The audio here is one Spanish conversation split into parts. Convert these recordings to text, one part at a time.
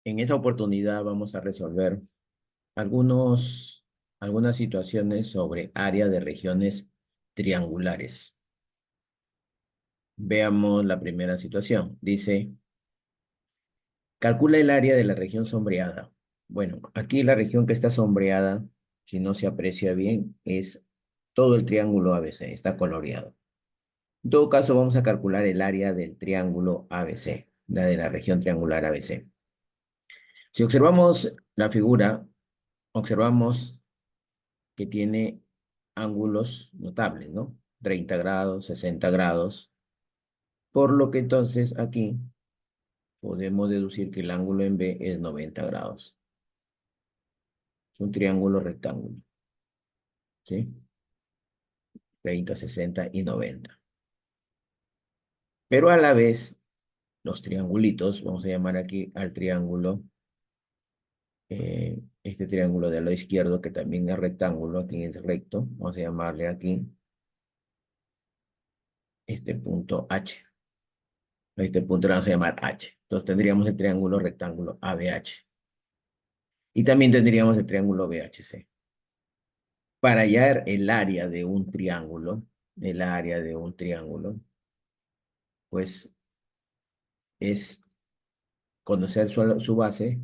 En esta oportunidad vamos a resolver algunos, algunas situaciones sobre área de regiones triangulares. Veamos la primera situación. Dice, calcula el área de la región sombreada. Bueno, aquí la región que está sombreada, si no se aprecia bien, es todo el triángulo ABC, está coloreado. En todo caso, vamos a calcular el área del triángulo ABC, la de la región triangular ABC. Si observamos la figura, observamos que tiene ángulos notables, ¿no? 30 grados, 60 grados, por lo que entonces aquí podemos deducir que el ángulo en B es 90 grados. Es un triángulo rectángulo, ¿sí? 30, 60 y 90. Pero a la vez, los triangulitos, vamos a llamar aquí al triángulo, este triángulo de lado izquierdo, que también es rectángulo, aquí es recto, vamos a llamarle aquí este punto H. Este punto lo vamos a llamar H. Entonces tendríamos el triángulo rectángulo ABH. Y también tendríamos el triángulo BHC. Para hallar el área de un triángulo, pues es conocer su base,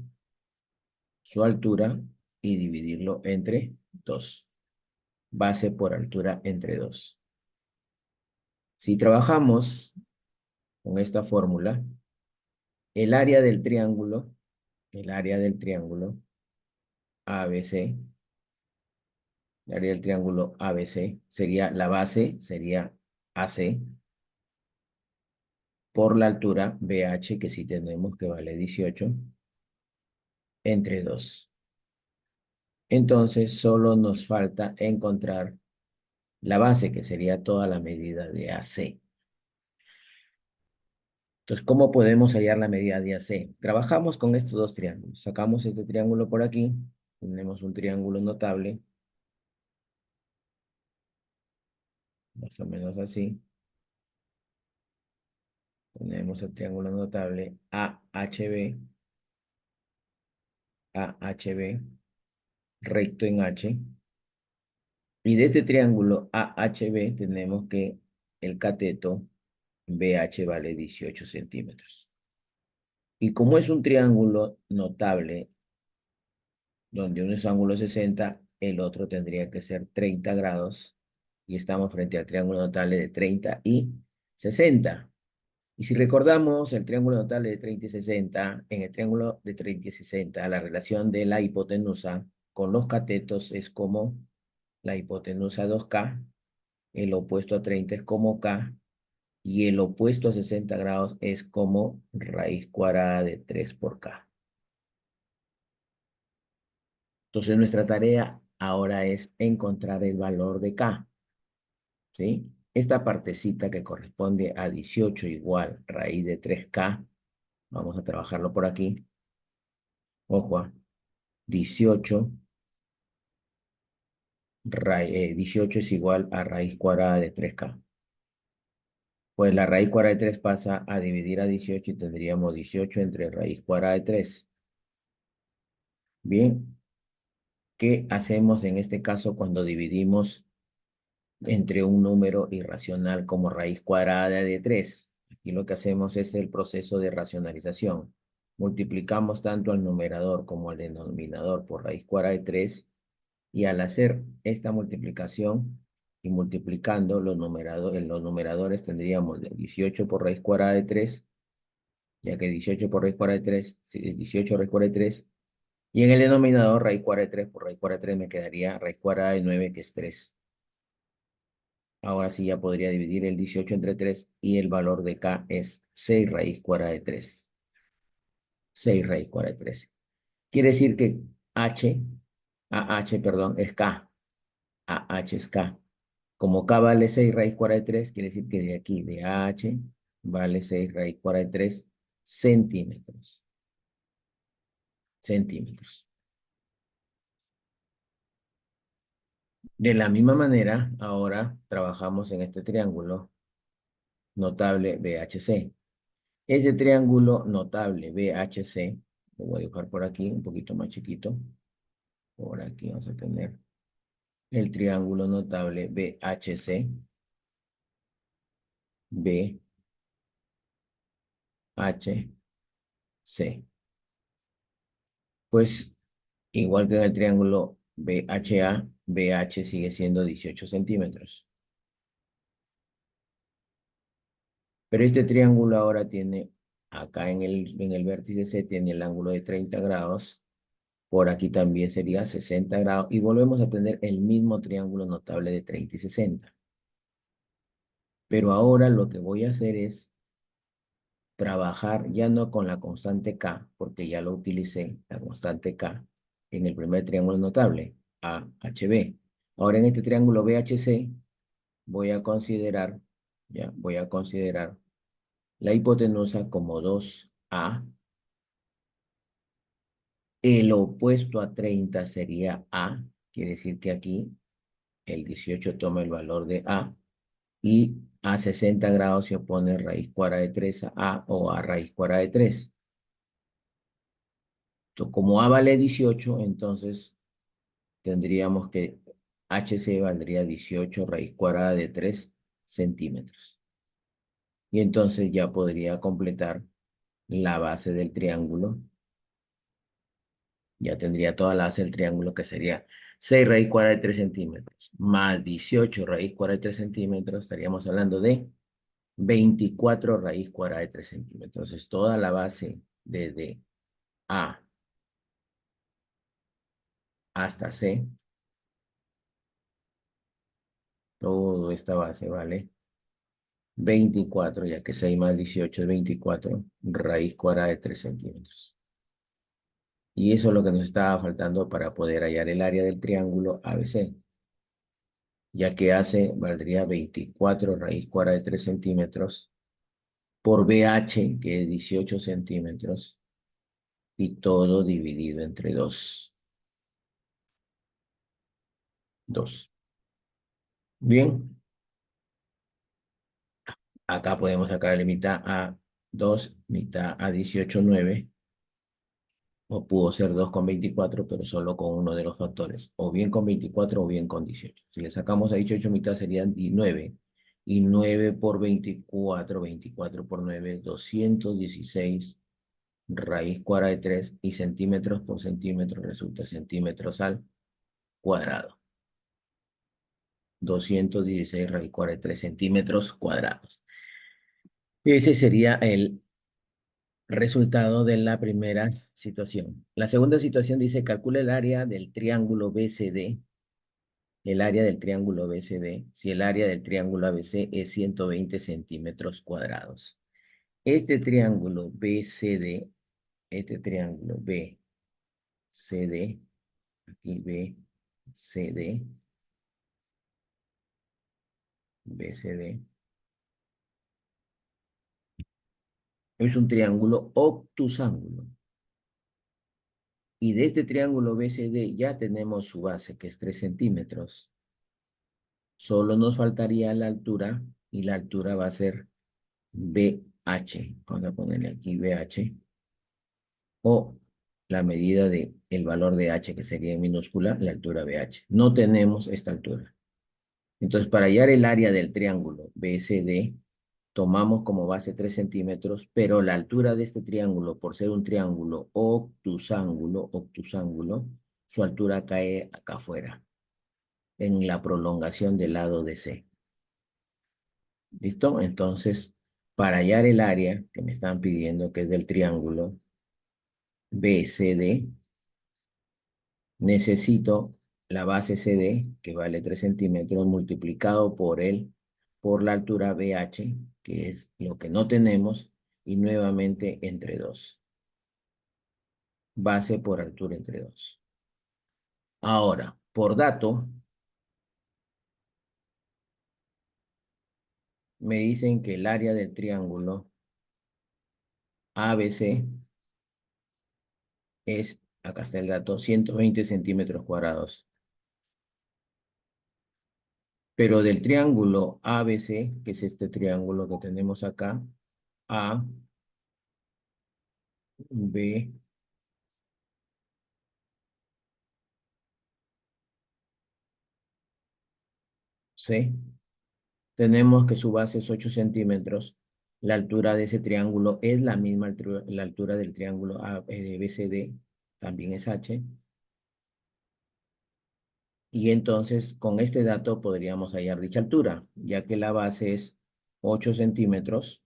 su altura y dividirlo entre 2. Base por altura entre 2. Si trabajamos con esta fórmula, el área del triángulo, el área del triángulo ABC, el área del triángulo ABC sería la base, sería AC, por la altura BH, que sí tenemos que vale 18, entre 2. Entonces, solo nos falta encontrar la base, que sería toda la medida de AC. Entonces, ¿cómo podemos hallar la medida de AC? Trabajamos con estos dos triángulos. Sacamos este triángulo por aquí. Tenemos un triángulo notable, más o menos así. Tenemos el triángulo notable AHB, AHB, recto en H. Y de este triángulo AHB tenemos que el cateto BH vale 18 centímetros. Y como es un triángulo notable, donde uno es ángulo 60, el otro tendría que ser 30 grados, y estamos frente al triángulo notable de 30 y 60. Y si recordamos el triángulo notable de 30 y 60, en el triángulo de 30 y 60, la relación de la hipotenusa con los catetos es como la hipotenusa 2K, el opuesto a 30 es como K, y el opuesto a 60 grados es como raíz cuadrada de 3 por K. Entonces nuestra tarea ahora es encontrar el valor de K, ¿sí? Esta partecita que corresponde a 18 igual raíz de 3K, vamos a trabajarlo por aquí. Ojo, 18, 18 es igual a raíz cuadrada de 3K. Pues la raíz cuadrada de 3 pasa a dividir a 18 y tendríamos 18 entre raíz cuadrada de 3. Bien, ¿qué hacemos en este caso cuando dividimos entre un número irracional como raíz cuadrada de 3? Aquí lo que hacemos es el proceso de racionalización. Multiplicamos tanto al numerador como al denominador por raíz cuadrada de 3, y al hacer esta multiplicación y multiplicando en los numeradores tendríamos 18 por raíz cuadrada de 3, ya que 18 por raíz cuadrada de 3 es 18 raíz cuadrada de 3, y en el denominador raíz cuadrada de 3 por raíz cuadrada de 3 me quedaría raíz cuadrada de 9, que es 3. Ahora sí ya podría dividir el 18 entre 3 y el valor de K es 6 raíz cuadrada de 3. 6 raíz cuadrada de 3. Quiere decir que perdón, es K. AH es K. Como K vale 6 raíz cuadrada de 3, quiere decir que de aquí, de AH, vale 6 raíz cuadrada de 3 centímetros. Centímetros. De la misma manera, ahora trabajamos en este triángulo notable BHC. Ese triángulo notable BHC Lo voy a dibujar por aquí, un poquito más chiquito. Por aquí vamos a tener el triángulo notable BHC, BHC. Pues igual que en el triángulo BHA, BH sigue siendo 18 centímetros. Pero este triángulo ahora tiene, acá en el vértice C tiene el ángulo de 30 grados. Por aquí también sería 60 grados. Y volvemos a tener el mismo triángulo notable de 30 y 60. Pero ahora lo que voy a hacer es trabajar ya no con la constante K, porque ya lo utilicé, la constante K, en el primer triángulo notable, AHB. Ahora en este triángulo BHC voy a considerar, ya, voy a considerar la hipotenusa como 2A. El opuesto a 30 sería A, quiere decir que aquí el 18 toma el valor de A, y a 60 grados se opone raíz cuadrada de 3 a A o A raíz cuadrada de 3. Entonces, como A vale 18, entonces tendríamos que HC valdría 18 raíz cuadrada de 3 centímetros. Y entonces ya podría completar la base del triángulo. Ya tendría toda la base del triángulo, que sería 6 raíz cuadrada de 3 centímetros más 18 raíz cuadrada de 3 centímetros. Estaríamos hablando de 24 raíz cuadrada de 3 centímetros. Entonces toda la base desde A hasta C, toda esta base vale 24, ya que 6 más 18 es 24, raíz cuadrada de 3 centímetros. Y eso es lo que nos estaba faltando para poder hallar el área del triángulo ABC, ya que AC valdría 24 raíz cuadrada de 3 centímetros por BH, que es 18 centímetros, y todo dividido entre 2. 2. Bien, acá podemos sacar la mitad a 2, mitad a 18, 9. O pudo ser 2,24, pero solo con uno de los factores. O bien con 24 o bien con 18. Si le sacamos a 18 mitad serían 9. Y 9 por 24, 24 por 9, 216 raíz cuadrada de 3. Y centímetros por centímetro resulta centímetros al cuadrado. 216 raíz cuadrada de 3 centímetros cuadrados. Ese sería el resultado de la primera situación. La segunda situación dice, calcula el área del triángulo BCD. El área del triángulo BCD, si el área del triángulo ABC es 120 centímetros cuadrados. Este triángulo BCD, este triángulo BCD, aquí BCD, BCD, es un triángulo obtusángulo. Y de este triángulo BCD ya tenemos su base, que es 3 centímetros. Solo nos faltaría la altura, y la altura va a ser BH. Vamos a ponerle aquí BH. O la medida de el valor de h, que sería en minúscula, la altura BH. No tenemos esta altura. Entonces, para hallar el área del triángulo BCD, tomamos como base 3 centímetros, pero la altura de este triángulo, por ser un triángulo obtusángulo, su altura cae acá afuera, en la prolongación del lado de C. ¿Listo? Entonces, para hallar el área que me están pidiendo, que es del triángulo BCD, necesito la base CD, que vale 3 centímetros, multiplicado por la altura BH, que es lo que no tenemos, y nuevamente entre 2. Base por altura entre 2. Ahora, por dato, me dicen que el área del triángulo ABC es, acá está el dato, 120 centímetros cuadrados. Pero del triángulo ABC, que es este triángulo que tenemos acá, A, B, ¿sí? Tenemos que su base es 8 centímetros. La altura de ese triángulo es la misma altura, la altura del triángulo BCD, también es H. Y entonces con este dato podríamos hallar dicha altura, ya que la base es 8 centímetros.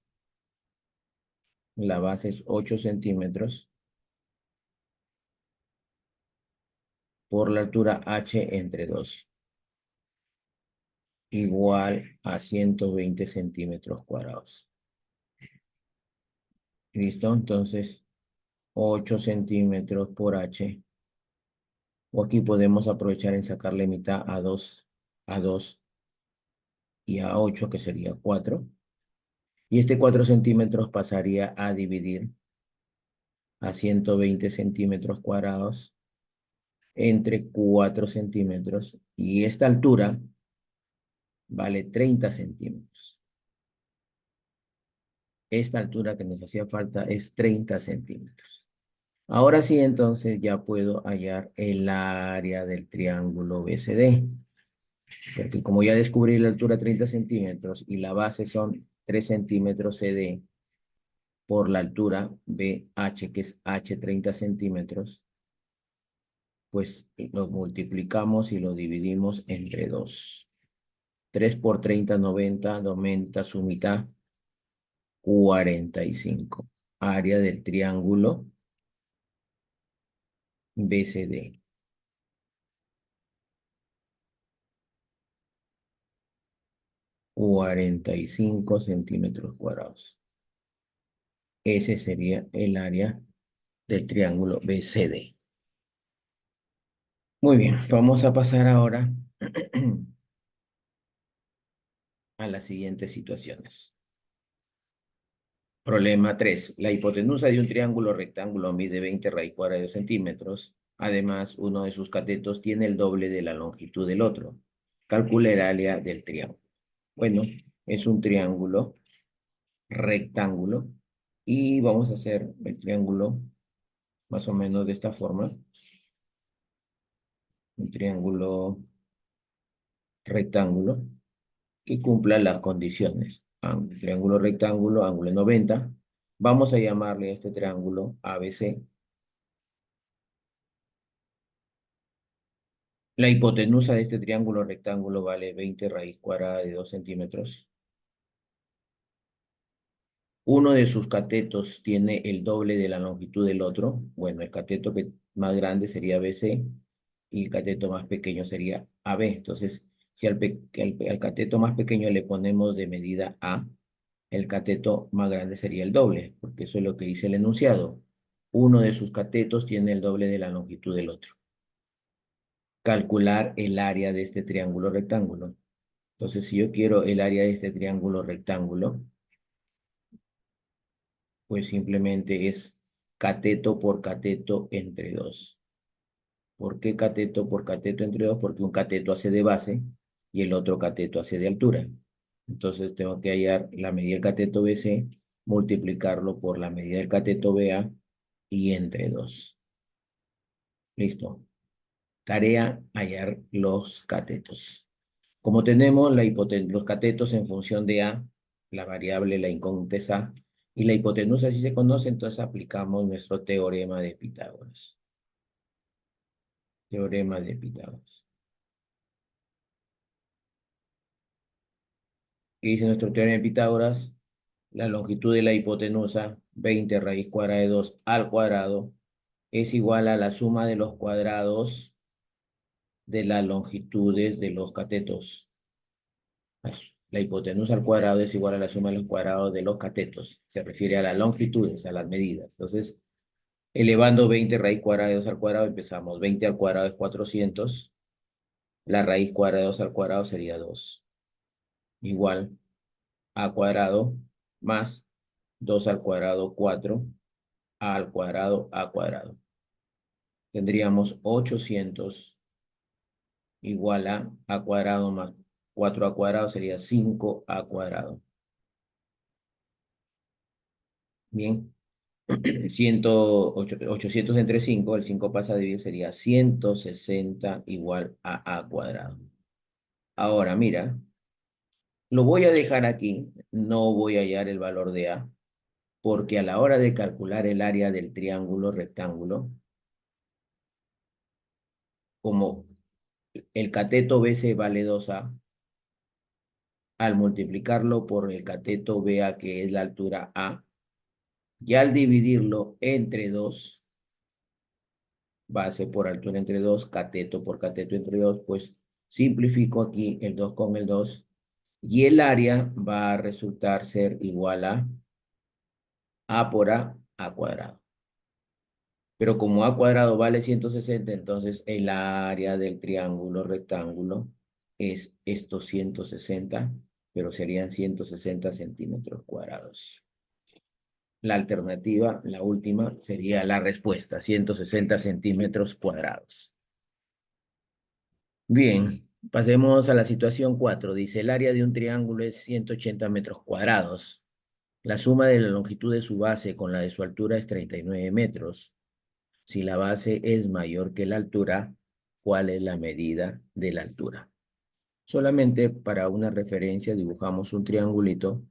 La base es 8 centímetros por la altura H entre 2, igual a 120 centímetros cuadrados. ¿Listo? Entonces, 8 centímetros por H. O aquí podemos aprovechar en sacarle mitad a 2 y a 8, que sería 4. Y este 4 centímetros pasaría a dividir a 120 centímetros cuadrados entre 4 centímetros. Y esta altura vale 30 centímetros. Esta altura que nos hacía falta es 30 centímetros. Ahora sí, entonces ya puedo hallar el área del triángulo BCD. Porque como ya descubrí la altura 30 centímetros y la base son 3 centímetros CD por la altura BH, que es H 30 centímetros, pues lo multiplicamos y lo dividimos entre 2. 3 por 30, 90, 90 su mitad, 45. Área del triángulo BCD, 45 centímetros cuadrados. Ese sería el área del triángulo BCD. Muy bien, vamos a pasar ahora a las siguientes situaciones. Problema 3. La hipotenusa de un triángulo rectángulo mide 20 raíz cuadrada de 2 centímetros. Además, uno de sus catetos tiene el doble de la longitud del otro. Calcula el área del triángulo. Bueno, es un triángulo rectángulo y vamos a hacer el triángulo más o menos de esta forma. Un triángulo rectángulo que cumpla las condiciones. Triángulo rectángulo, ángulo de 90. Vamos a llamarle a este triángulo ABC. La hipotenusa de este triángulo rectángulo vale 20 raíz cuadrada de 2 centímetros. Uno de sus catetos tiene el doble de la longitud del otro. Bueno, el cateto más grande sería BC y el cateto más pequeño sería AB. Entonces, si al cateto más pequeño le ponemos de medida A, el cateto más grande sería el doble, porque eso es lo que dice el enunciado. Uno de sus catetos tiene el doble de la longitud del otro. Calcular el área de este triángulo rectángulo. Entonces, si yo quiero el área de este triángulo rectángulo, pues simplemente es cateto por cateto entre 2. ¿Por qué cateto por cateto entre 2? Porque un cateto hace de base y el otro cateto hace de altura. Entonces tengo que hallar la medida del cateto BC, multiplicarlo por la medida del cateto BA y entre 2. Listo. Tarea, hallar los catetos. Como tenemos los catetos en función de A, la variable, la incógnita es A, y la hipotenusa sí se conoce, entonces aplicamos nuestro teorema de Pitágoras. Teorema de Pitágoras. ¿Qué dice nuestro teorema de Pitágoras? La longitud de la hipotenusa, 20 raíz cuadrada de 2 al cuadrado, es igual a la suma de los cuadrados de las longitudes de los catetos. La hipotenusa al cuadrado es igual a la suma de los cuadrados de los catetos. Se refiere a las longitudes, a las medidas. Entonces, elevando 20 raíz cuadrada de 2 al cuadrado, empezamos. 20 al cuadrado es 400. La raíz cuadrada de 2 al cuadrado sería 2. Igual a cuadrado más 2 al cuadrado, 4. A al cuadrado, a cuadrado. Tendríamos 800 igual a cuadrado más 4 a cuadrado sería 5 a cuadrado. Bien. 800 entre 5, el 5 pasa a dividir, sería 160 igual a cuadrado. Ahora, mira, lo voy a dejar aquí, no voy a hallar el valor de A, porque a la hora de calcular el área del triángulo rectángulo, como el cateto BC vale 2A, al multiplicarlo por el cateto BA, que es la altura A, y al dividirlo entre 2, base por altura entre 2, cateto por cateto entre 2, pues simplifico aquí el 2 con el 2, y el área va a resultar ser igual A por A cuadrado. Pero como A cuadrado vale 160, entonces el área del triángulo rectángulo es estos 160, pero serían 160 centímetros cuadrados. La alternativa, la última, sería la respuesta, 160 centímetros cuadrados. Bien, pasemos a la situación 4. Dice, el área de un triángulo es 180 metros cuadrados. La suma de la longitud de su base con la de su altura es 39 metros. Si la base es mayor que la altura, ¿cuál es la medida de la altura? Solamente para una referencia dibujamos un triangulito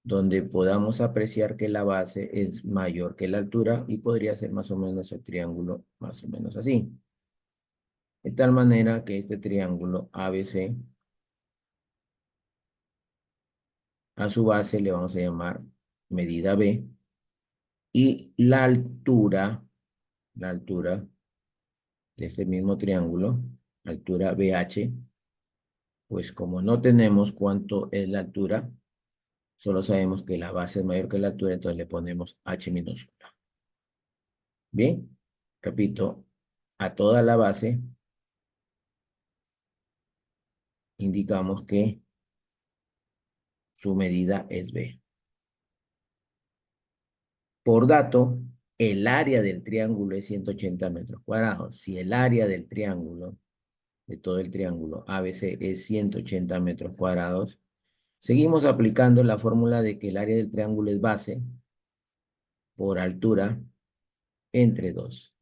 donde podamos apreciar que la base es mayor que la altura y podría ser más o menos el triángulo más o menos así. De tal manera que este triángulo ABC, a su base le vamos a llamar medida B, y la altura de este mismo triángulo, altura BH, pues como no tenemos cuánto es la altura, solo sabemos que la base es mayor que la altura, entonces le ponemos H minúscula. Bien, repito, a toda la base indicamos que su medida es B. Por dato, el área del triángulo es 180 metros cuadrados. Si el área del triángulo, de todo el triángulo ABC es 180 metros cuadrados, seguimos aplicando la fórmula de que el área del triángulo es base por altura entre 2.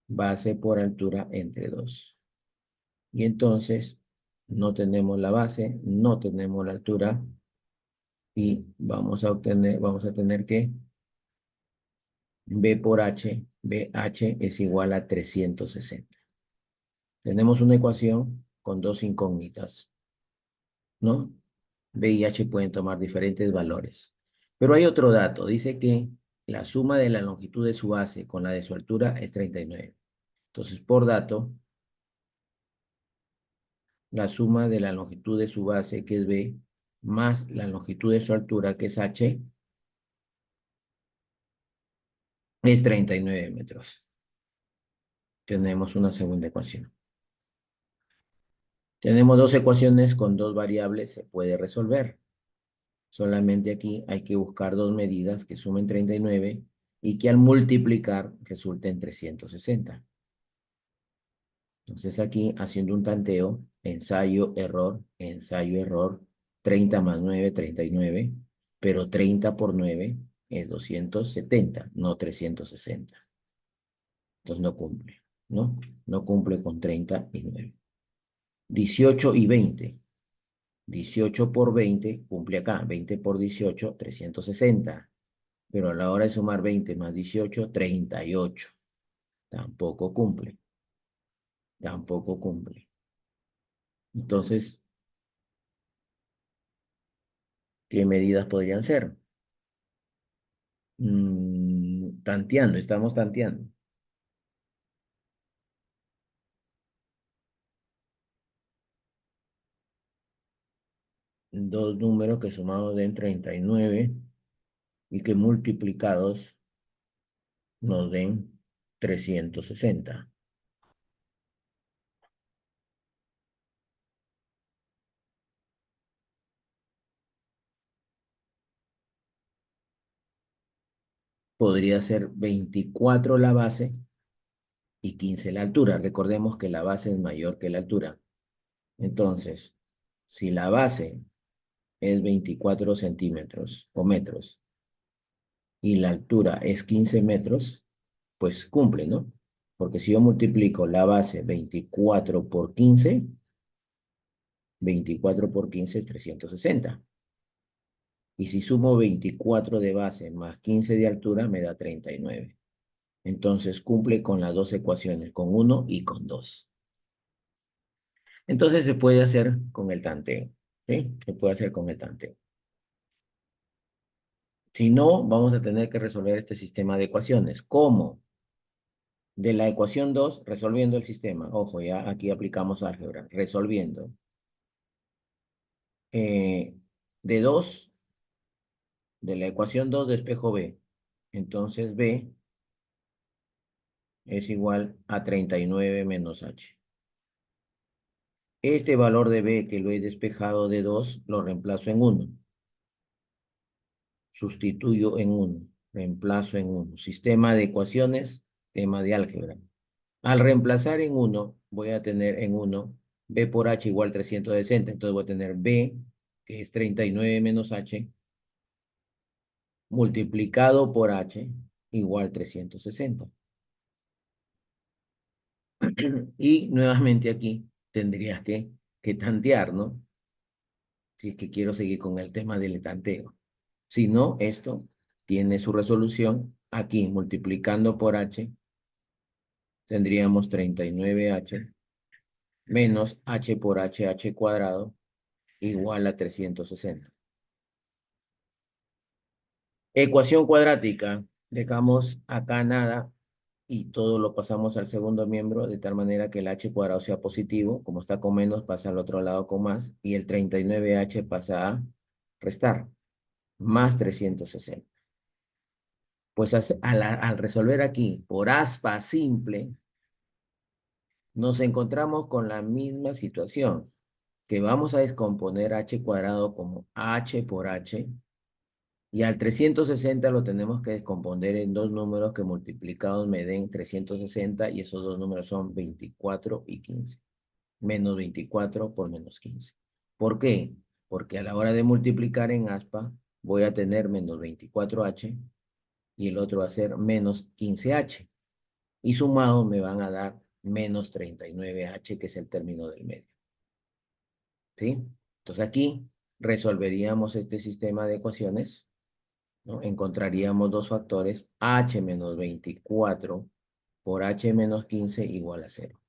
Base por altura entre 2. Y entonces no tenemos la base, no tenemos la altura y vamos a tener que B por H, BH es igual a 360. Tenemos una ecuación con dos incógnitas, ¿no? B y H pueden tomar diferentes valores. Pero hay otro dato, dice que la suma de la longitud de su base con la de su altura es 39. Entonces, por dato, la suma de la longitud de su base, que es B, más la longitud de su altura, que es H, es 39 metros. Tenemos una segunda ecuación. Tenemos dos ecuaciones con dos variables, se puede resolver. Solamente aquí hay que buscar dos medidas que sumen 39 y que al multiplicar resulten 360. Entonces aquí, haciendo un tanteo, ensayo, error, 30 más 9, 39, pero 30 por 9 es 270, no 360. Entonces no cumple, ¿no? No cumple con 30 y 9. 18 y 20. 18 por 20 cumple acá. 20 por 18, 360. Pero a la hora de sumar 20 más 18, 38. Tampoco cumple. Tampoco cumple. Entonces, ¿qué medidas podrían ser? Tanteando, estamos tanteando. Dos números que sumados den 39 y que multiplicados nos den 360. Podría ser 24 la base y 15 la altura. Recordemos que la base es mayor que la altura. Entonces, si la base es 24 centímetros o metros y la altura es 15 metros, pues cumple, ¿no? Porque si yo multiplico la base 24 por 15, 24 por 15 es 360. Y si sumo 24 de base más 15 de altura, me da 39. Entonces cumple con las dos ecuaciones, con 1 y con 2. Entonces se puede hacer con el tanteo, ¿sí? Se puede hacer con el tanteo. Si no, vamos a tener que resolver este sistema de ecuaciones. ¿Cómo? De la ecuación 2, resolviendo el sistema. Ojo, ya aquí aplicamos álgebra. Resolviendo. Eh, de 2, de la ecuación 2 despejo B. Entonces B es igual a 39 menos H. Este valor de B que lo he despejado de 2, lo reemplazo en 1. Sustituyo en 1. Reemplazo en 1. Sistema de ecuaciones, tema de álgebra. Al reemplazar en 1, voy a tener en 1 B por H igual 360. Entonces voy a tener B, que es 39 menos H, multiplicado por H igual 360. Y nuevamente aquí tendrías que tantear, ¿no? Si es que quiero seguir con el tema del tanteo. Si no, esto tiene su resolución. Aquí, multiplicando por H, tendríamos 39H menos H por H cuadrado igual a 360. Ecuación cuadrática. Dejamos acá nada y todo lo pasamos al segundo miembro de tal manera que el H cuadrado sea positivo. Como está con menos, pasa al otro lado con más. Y el 39H pasa a restar. Más 360. Pues al resolver aquí por aspa simple, nos encontramos con la misma situación, que vamos a descomponer h cuadrado como h por h, y al 360 lo tenemos que descomponer en dos números que multiplicados me den 360, y esos dos números son 24 y 15. Menos 24 por menos 15. ¿Por qué? Porque a la hora de multiplicar en aspa, voy a tener menos 24h, y el otro va a ser menos 15h. Y sumados me van a dar menos 39H, que es el término del medio. ¿Sí? Entonces aquí resolveríamos este sistema de ecuaciones, ¿no? Encontraríamos dos factores, H menos 24 por H menos 15 igual a 0.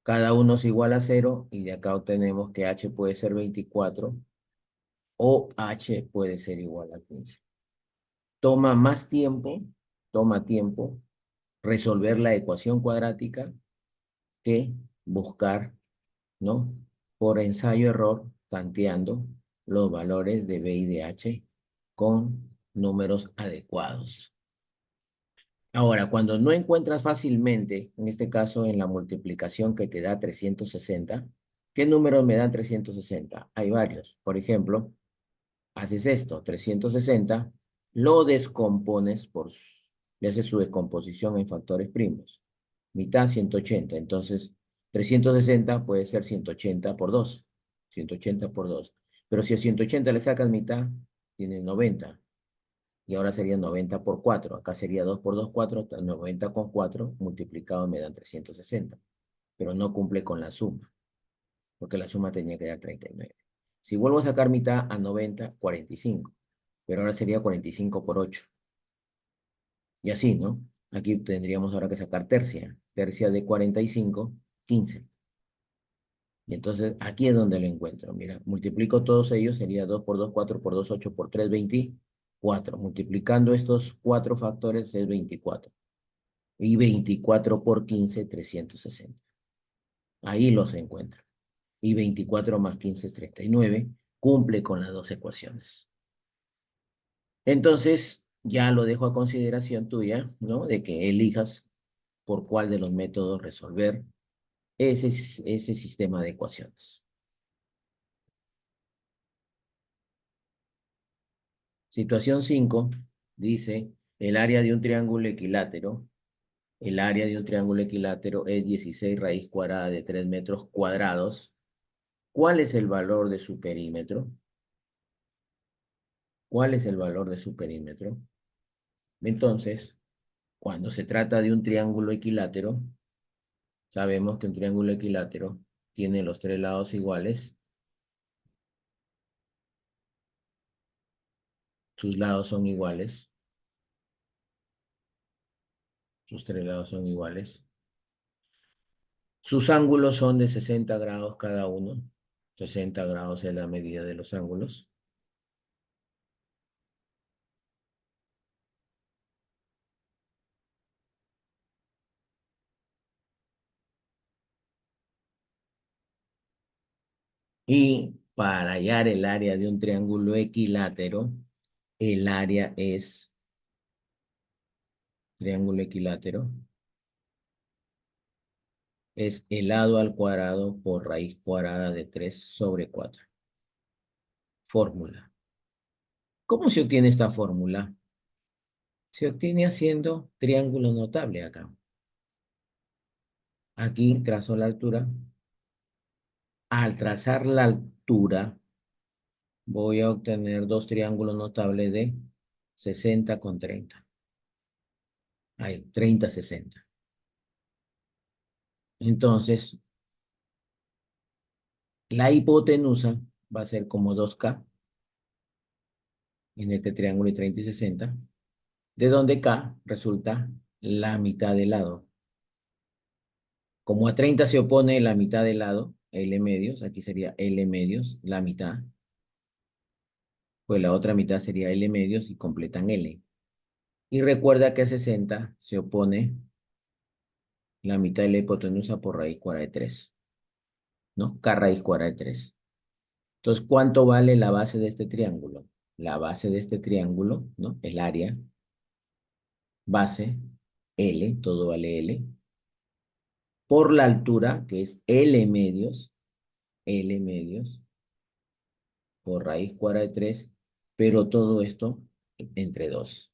Cada uno es igual a 0 y de acá obtenemos que H puede ser 24 o H puede ser igual a 15. Toma más tiempo, toma tiempo resolver la ecuación cuadrática que buscar, ¿no? Por ensayo-error, tanteando los valores de B y de H con números adecuados. Ahora, cuando no encuentras fácilmente, en este caso en la multiplicación que te da 360, ¿qué números me dan 360? Hay varios. Por ejemplo, haces esto, 360, lo descompones le haces su descomposición en factores primos. Mitad 180, entonces 360 puede ser 180 por 2, 180 por 2. Pero si a 180 le sacas mitad, tienes 90. Y ahora sería 90 por 4. Acá sería 2 por 2, 4. 90 con 4 multiplicado me dan 360. Pero no cumple con la suma, porque la suma tenía que dar 39. Si vuelvo a sacar mitad a 90, 45. Pero ahora sería 45 por 8. Y así, ¿no? Aquí tendríamos ahora que sacar tercia. Tercia de 45, 15. Y entonces aquí es donde lo encuentro. Mira, multiplico todos ellos, sería 2 por 2, 4 por 2, 8 por 3, 24. Multiplicando estos cuatro factores es 24. Y 24 por 15, 360. Ahí los encuentro. Y 24 más 15 es 39. Cumple con las dos ecuaciones. Entonces, ya lo dejo a consideración tuya, ¿no? De que elijas por cuál de los métodos resolver ese sistema de ecuaciones. Situación 5 dice, el área de un triángulo equilátero, el área de un triángulo equilátero es 16 raíz cuadrada de 3 metros cuadrados. ¿Cuál es el valor de su perímetro? ¿Cuál es el valor de su perímetro? Entonces, cuando se trata de un triángulo equilátero, sabemos que un triángulo equilátero tiene los tres lados iguales. Sus lados son iguales. Sus tres lados son iguales. Sus ángulos son de 60 grados cada uno. 60 grados es la medida de los ángulos. Y para hallar el área de un triángulo equilátero, el área es triángulo equilátero, es el lado al cuadrado por raíz cuadrada de 3 sobre 4. Fórmula. ¿Cómo se obtiene esta fórmula? Se obtiene haciendo triángulo notable acá. Aquí trazo la altura. Al trazar la altura, voy a obtener dos triángulos notables de 60 con 30. Ahí, 30, 60. Entonces, la hipotenusa va a ser como 2K en este triángulo de 30 y 60, de donde K resulta la mitad del lado. Como a 30 se opone la mitad del lado, L medios, aquí sería L medios, la mitad, pues la otra mitad sería L medios y completan L. Y recuerda que a 60 se opone la mitad de la hipotenusa por raíz cuadrada de 3, ¿no? K raíz cuadrada de 3. Entonces, ¿cuánto vale la base de este triángulo? La base de este triángulo, ¿no? El área, base, L, todo vale L, por la altura, que es L medios, por raíz cuadrada de 3, pero todo esto entre 2.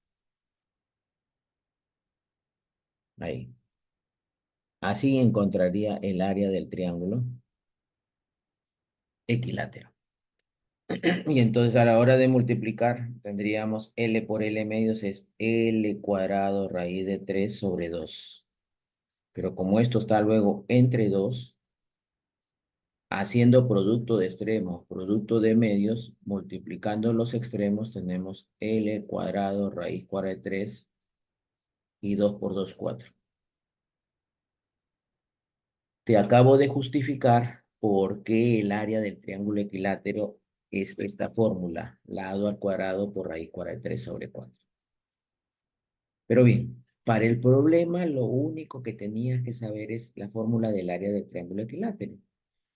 Ahí. Así encontraría el área del triángulo equilátero. Y entonces a la hora de multiplicar, tendríamos L por L medios es L cuadrado raíz de 3 sobre 2. Pero como esto está luego entre 2, haciendo producto de extremos, producto de medios, multiplicando los extremos, tenemos L cuadrado raíz cuadrada de 3 y 2 por 2, 4. Te acabo de justificar por qué el área del triángulo equilátero es esta fórmula, lado al cuadrado por raíz cuadrada de 3 sobre 4. Pero bien, para el problema lo único que tenías que saber es la fórmula del área del triángulo equilátero,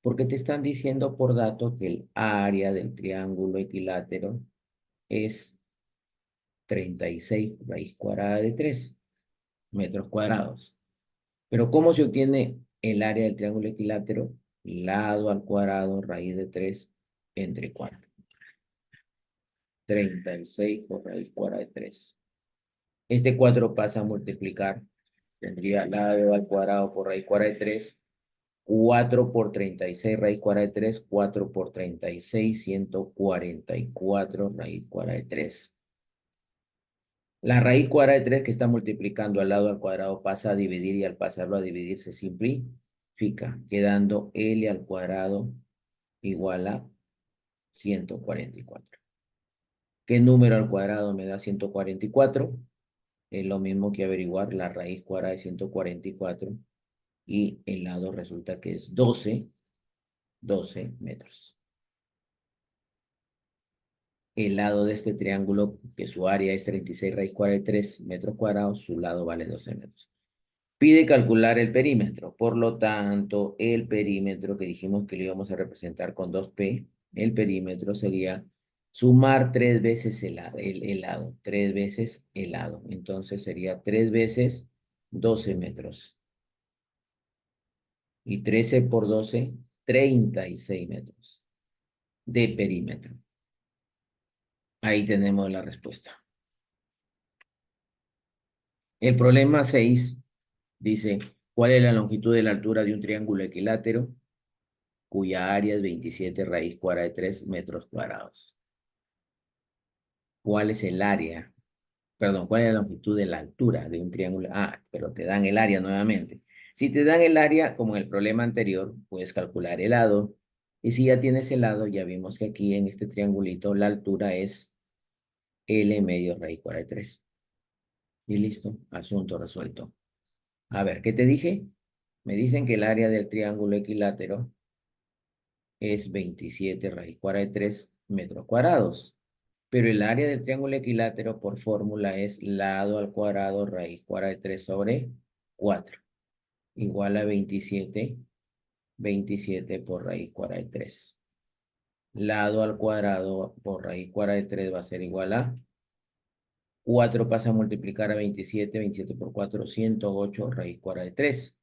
porque te están diciendo por dato que el área del triángulo equilátero es 36 raíz cuadrada de 3 metros cuadrados. Pero ¿cómo se obtiene el área del triángulo equilátero? Lado al cuadrado, raíz de 3 entre 4. 36 por raíz cuadrada de 3. Este 4 pasa a multiplicar. Tendría lado al cuadrado por raíz cuadrada de 3. 4 por 36 raíz cuadrada de 3. 4 por 36, 144 raíz cuadrada de 3. La raíz cuadrada de 3 que está multiplicando al lado al cuadrado pasa a dividir y al pasarlo a dividir se simplifica, quedando L al cuadrado igual a 144. ¿Qué número al cuadrado me da 144? Es lo mismo que averiguar la raíz cuadrada de 144 y el lado resulta que es 12 metros. El lado de este triángulo, que su área es 36 raíz cuadrada de 3 metros cuadrados, su lado vale 12 metros. Pide calcular el perímetro. Por lo tanto, el perímetro que dijimos que lo íbamos a representar con 2P, el perímetro sería sumar 3 veces el lado, 3 veces el lado. Entonces sería 3 veces 12 metros. Y 13 por 12, 36 metros de perímetro. Ahí tenemos la respuesta. El problema 6 dice, ¿cuál es la longitud de la altura de un triángulo equilátero cuya área es 27 raíz cuadrada de 3 metros cuadrados? ¿Cuál es el área? Perdón, ¿cuál es la longitud de la altura de un triángulo? Ah, pero te dan el área nuevamente. Si te dan el área, como en el problema anterior, puedes calcular el lado. Y si ya tienes el lado, ya vimos que aquí en este triangulito la altura es L medio raíz cuadrada de 3. Y listo, asunto resuelto. A ver, ¿qué te dije? Me dicen que el área del triángulo equilátero es 27 raíz cuadrada de 3 metros cuadrados. Pero el área del triángulo equilátero por fórmula es lado al cuadrado raíz cuadrada de 3 sobre 4. Igual a 27 por raíz cuadrada de 3. Lado al cuadrado por raíz cuadrada de 3 va a ser igual a 4 pasa a multiplicar a 27 por 4, 108 raíz cuadrada de 3.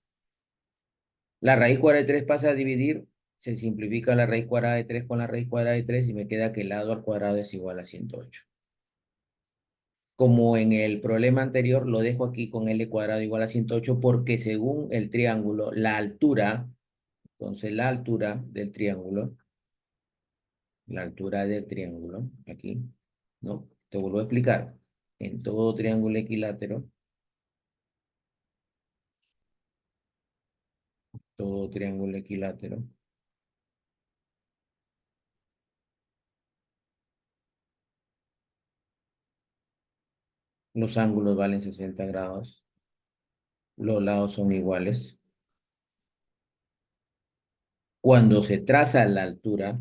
La raíz cuadrada de 3 pasa a dividir, se simplifica la raíz cuadrada de 3 con la raíz cuadrada de 3 y me queda que el lado al cuadrado es igual a 108. Como en el problema anterior, lo dejo aquí con L cuadrado igual a 108 porque según el triángulo, la altura, entonces la altura del triángulo, aquí, ¿no? Te vuelvo a explicar. En todo triángulo equilátero, los ángulos valen 60 grados, los lados son iguales. Cuando se traza la altura,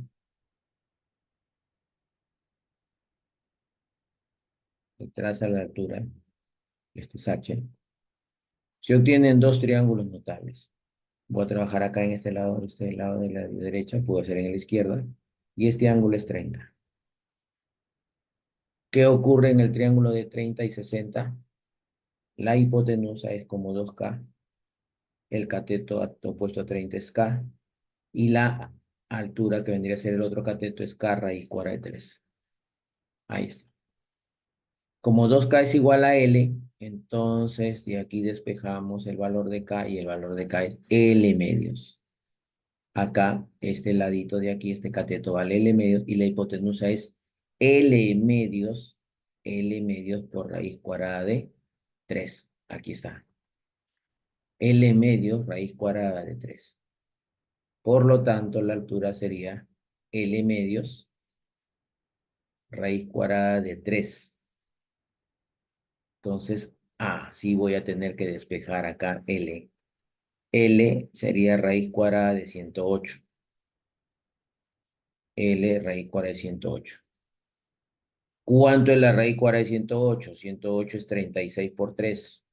este es H, se obtienen dos triángulos notables. Voy a trabajar acá en este lado de la derecha, puedo hacer en la izquierda, y este ángulo es 30. ¿Qué ocurre en el triángulo de 30 y 60? La hipotenusa es como 2K, el cateto opuesto a 30 es K, y la altura que vendría a ser el otro cateto es K raíz cuadrada de 3. Ahí está. Como 2K es igual a L, entonces de aquí despejamos el valor de K y el valor de K es L medios. Acá, este ladito de aquí, este cateto vale L medios y la hipotenusa es L medios por raíz cuadrada de 3. Aquí está. L medios raíz cuadrada de 3. Por lo tanto, la altura sería L medios raíz cuadrada de 3. Entonces, sí voy a tener que despejar acá L. L sería raíz cuadrada de 108. L raíz cuadrada de 108. ¿Cuánto es la raíz cuadrada de 108? 108 es 36 por 3.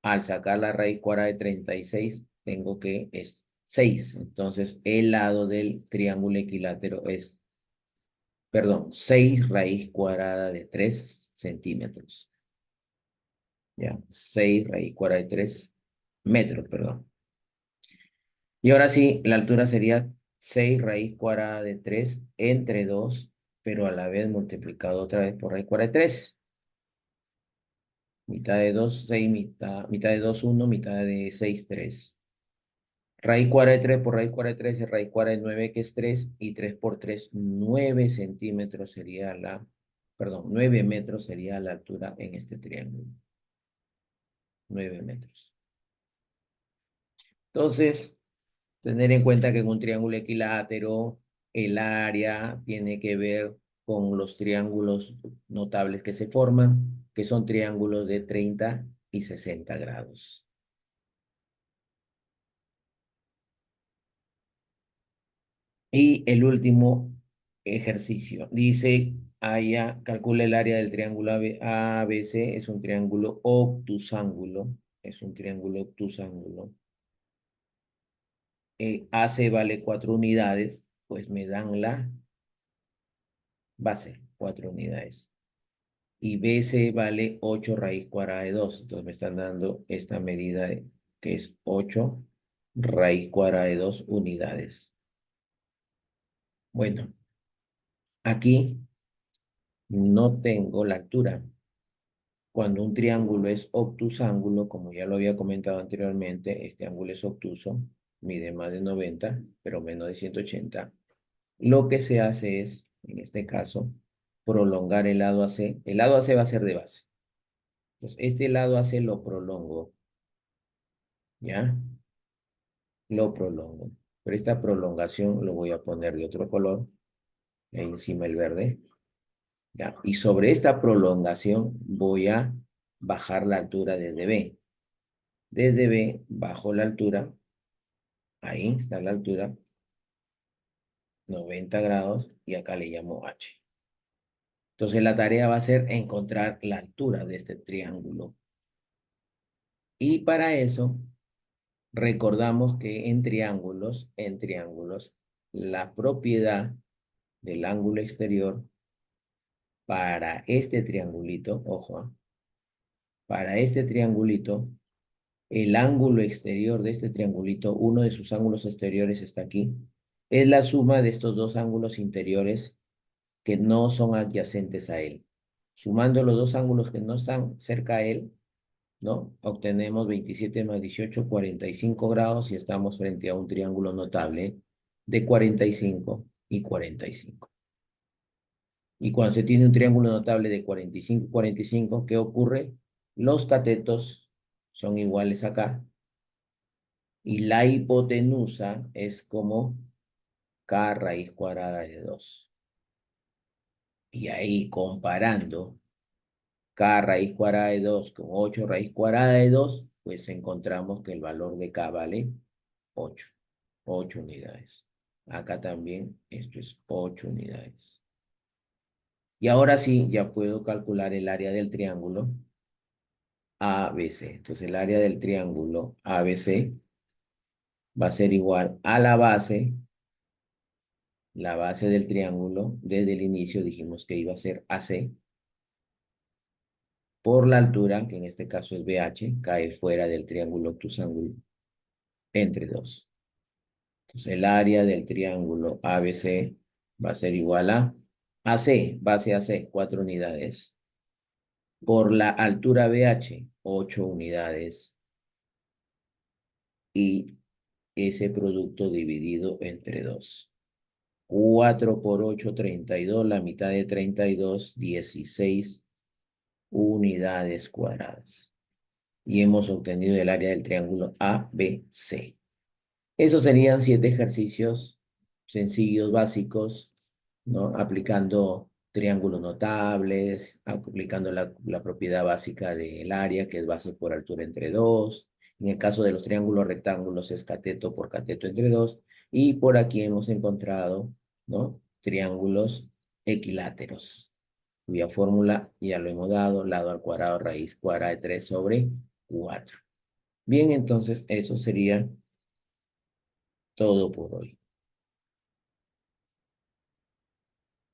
Al sacar la raíz cuadrada de 36, tengo que es 6. Entonces, el lado del triángulo equilátero es, perdón, 6 raíz cuadrada de 3 centímetros. Ya, 6 raíz cuadrada de 3 metros, perdón. Y ahora sí, la altura sería 6 raíz cuadrada de 3 entre 2, pero a la vez multiplicado otra vez por raíz cuadrada de 3. Mitad de 2, 6, mitad de 2, 1, mitad de 6, 3. Raíz cuadrada de 3 por raíz cuadrada de 3 es raíz cuadrada de 9, que es 3, y 3 por 3, 9 centímetros sería perdón, 9 metros sería la altura en este triángulo. 9 metros. Entonces, tener en cuenta que en un triángulo equilátero, el área tiene que ver con los triángulos notables que se forman, que son triángulos de 30 y 60 grados. Y el último ejercicio dice, calcula el área del triángulo ABC, es un triángulo obtusángulo, AC vale 4 unidades, pues me dan la base, 4 unidades. Y BC vale 8 raíz cuadrada de 2, entonces me están dando esta medida que es 8 raíz cuadrada de 2 unidades. Bueno, aquí no tengo la altura. Cuando un triángulo es obtusángulo, como ya lo había comentado anteriormente, este ángulo es obtuso, mide más de 90, pero menos de 180. Lo que se hace es, en este caso, prolongar el lado AC. El lado AC va a ser de base. Entonces, este lado AC lo prolongo, ¿ya? Lo prolongo. Pero esta prolongación lo voy a poner de otro color, ahí encima el verde, ¿ya? Y sobre esta prolongación voy a bajar la altura desde B. Desde B bajo la altura, ahí está la altura, 90 grados, y acá le llamo H. Entonces la tarea va a ser encontrar la altura de este triángulo. Y para eso, recordamos que en triángulos, la propiedad del ángulo exterior para este triangulito, ojo, para este triangulito, el ángulo exterior de este triangulito, uno de sus ángulos exteriores está aquí, es la suma de estos dos ángulos interiores que no son adyacentes a él. Sumando los dos ángulos que no están cerca a él, ¿no? Obtenemos 27 más 18, 45 grados y estamos frente a un triángulo notable de 45 y 45. Y cuando se tiene un triángulo notable de 45 y 45, ¿qué ocurre? Los catetos son iguales acá y la hipotenusa es como k raíz cuadrada de 2. Y ahí comparando k raíz cuadrada de 2 con 8 raíz cuadrada de 2, pues encontramos que el valor de k vale 8. 8 unidades. Acá también esto es 8 unidades. Y ahora sí, ya puedo calcular el área del triángulo ABC. Entonces el área del triángulo ABC va a ser igual a la base del triángulo. Desde el inicio dijimos que iba a ser AC, por la altura, que en este caso es BH, cae fuera del triángulo obtusángulo, entre 2. Entonces el área del triángulo ABC va a ser igual a AC, base AC, 4 unidades, por la altura BH, 8 unidades, y ese producto dividido entre 2. 4 por 8, 32, la mitad de 32, 16 unidades cuadradas. Y hemos obtenido el área del triángulo ABC. Esos serían 7 ejercicios sencillos, básicos, ¿no? Aplicando triángulos notables, aplicando la propiedad básica del área, que es base por altura entre 2. En el caso de los triángulos rectángulos es cateto por cateto entre 2. Y por aquí hemos encontrado, ¿no? Triángulos equiláteros, cuya fórmula ya lo hemos dado, lado al cuadrado, raíz cuadrada de 3 sobre 4. Bien, entonces eso sería todo por hoy.